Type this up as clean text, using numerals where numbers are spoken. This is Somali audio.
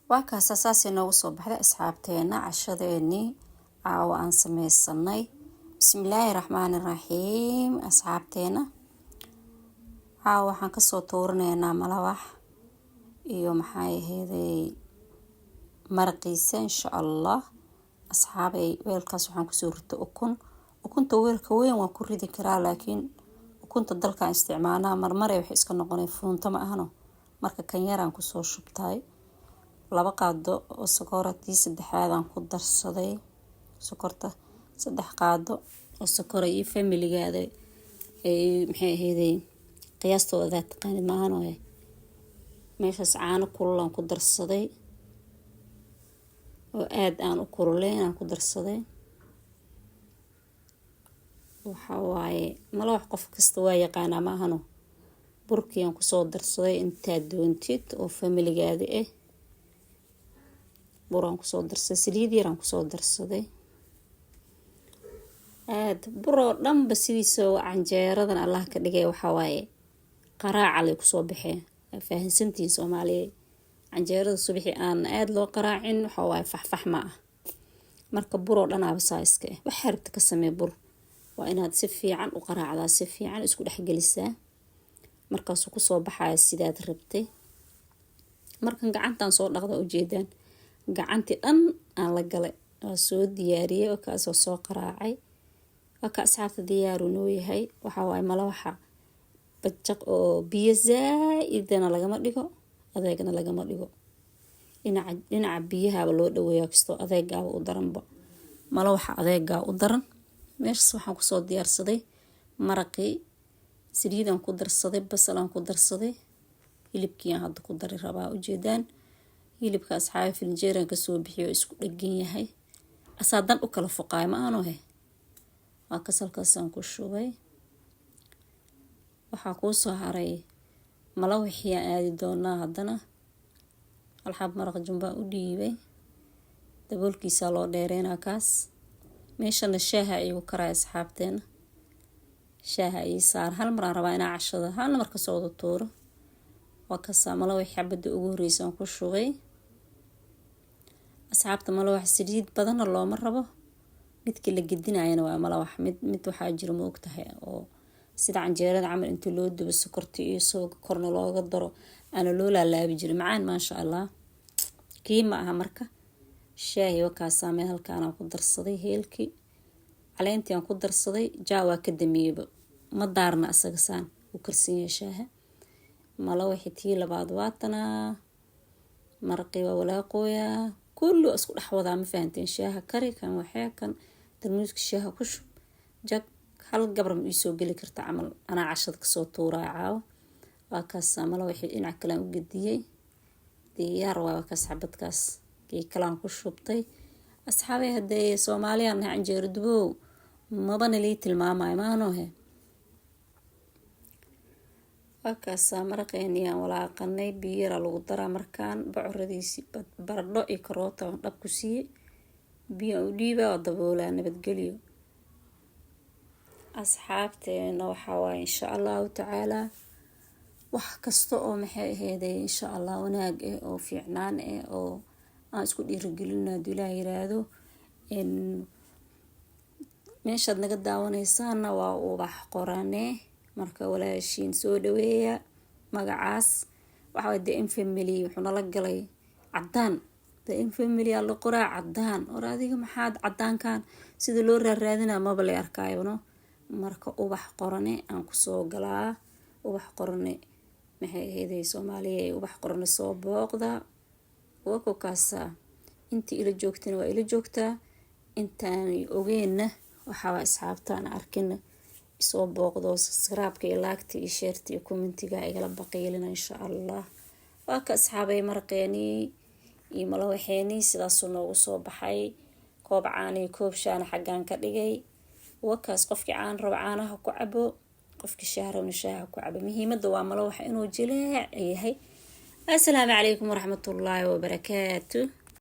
waa kaas asaasi noogu soo baxday asxaabteena cashadeeni caawa aan sameysanay. Bismillaahi raxmaani raxiim. Asxaabteena caawa waxaan kasoo tuuranaynaa malawax iyo maxay ahaydey marqiisa insha Allah. asxaabay weelkaas waxaan kusoo ritay ukunta weelka weyn waan ku ridi karaa, laakiin ukunta dalkaan isticmaalnaa marmar ay wax iska noqonay fuunta ma ahano. marka kan yaraan kusoo shubtay 2 qaado oo sokortii saddexaadaan ku darsaday. sokorta 3 qaado oo sokor iyo familigaada ay maxay ahaydey qiyaastooda taqaanid ma ahano. meeshaas caano kululaan ku darsaday oo aad aan u kululeen aan ku darsaday. waxa waaye malawax qof kasta waa yaqaanaa ma ahano. burkiyaan kusoo darsaday intaa doontid oo familigaada buraan kusoo darsaday, saliid yaraan kusoo darsaday. aad buroo dhanba sidiisa canjeeradan Allah ka dhigay waxa waaye qaraaca lay kusoo baxeen. fahansantiin Soomaaliyeed canjeerada subaxii aan aad loo qaraacin waxa waaye faxfax ma ah. marka buroo dhanaaba saayiska waxa rabta ka samee bur waa inaad si fiican u qaraacdaa, si fiican isku dhex gelisaa markaas uu kusoo baxaya sidaad rabtay. markan gacantaan soo dhaqda ujeedaan gacantii dhan aan la galay waa soo diyaariyay oo kaasoo soo qaraacay. waa ka asxaabta diyaaru noo yahay. waxa waaye malawaxa bajaq oo biyo zaa'idana lagama dhigo, adeegna lagama dhigo. dhinaca biyaha loo dhaweeyaa kastoo adeegaaba u daranba. malawaxa adeegaa u daran. meeshaas waxaan kusoo diyaarsaday maraqii, saliidaan ku darsaday, basalaan ku darsaday, hilibkiiaan hadda ku dari rabaa ujeedaan. hilibka asxaabi filinjeeraan kasoo bixiyo isku dhagan yahay asaa dan u kala foqaay ma aano waa kasalkaasaan ku shubay. waxaa kuu soo haray malawaxii aan aadi doonaa haddana. alxab maraq jumbaan u dhiibay, daboolkiisaa loo dheereynaa kaas. meeshana shaaha igu karay asxaabteena, shaaha ii saar. hal maraan rabaa inaa cashada hal mar kasoo wada tuuro. waa kasaa malawax xabada ugu horeysa aan ku shubay. asxaabta malawax saliid badanna looma rabo. midkii la gedinayana waa malawax mid waxaa jira ma ogtahay oo sida canjeerada camal inta loo dubo sokorta iyo soo korna looga daro ana loo laalaabi jiray macaan maasha Allah. kii ma aha marka shaahi wakaasaa meel halkaanaan ku darsaday. heelkii caleentii aan ku darsaday jaawaa ka damiyeyba ma daarna asaga saan u karsan yahay shaaha. malawaxi tii labaad waatana maraqii waa walaaqooyaa kullu isku dhex wadaa ma fahanteen. shaaha kari kan waxee kan tarmuuska shaaha ku shub jag hal gabar ma isoo geli karta camal anaa cashada kasoo tuuraa caawa. waa kaas malawaxi dhinac kalaan u gediyey diyaar waa kaas xabadkaas kii kalaan ku shubtay. asxaabay hadday Soomaaliyaan canjeero dubow mabana lii tilmaamay maano waa kaas maraqeyniyaan walaaqanay biyo yar lagu daraa markaan bocoradiisi baradho iyo karoota aan dhab ku siiyey. biyo u dhiibaa oo daboolaa. nabadgelyo asxaabteena. waxa waaye insha Allah tacaala wax kasta oo maxay ahaydey insha Allah wanaag oo fiicnaan oo aan isku dhiirigelinaa hadii Ilaahay yiraahdo. meeshaad naga daawanaysaana waa ubax qorane. marka walaashiin soo dhaweeya magacaas waxa way The Family wuxuu nala galay cadaan. The Family la qoraa cadaan oo adiga maxaad cadaankan sida loo raadinaa maba la arkaayo. marka ubax qorane aan ku soo galaa. ubax qorane maxay ahaydey Soomaaliyeed ubax qorane soo booqda. waa kaasa intii ila joogtana waa ila joogtaa, intaan ogeena waxa waa asxaabtaan arkina isoo booqdo. subscribe-ka iyo like-ta iyo share-ta iyo comment-ga igala baqiilina insha Allah. waa ka asxaabay marqeeni iyo malawaxeeni sidaas noogu soo baxay. koob caano iyo koob shaana xagaan ka dhigay. waa kaas qofkii caan rabo caanaha ku cabo, qofkii shaah rabo shaaha ku cabo. muhiimada waa malawax inuu jileec yahay. assalaamu calaykum waraxmatullaahi wabarakaatuh.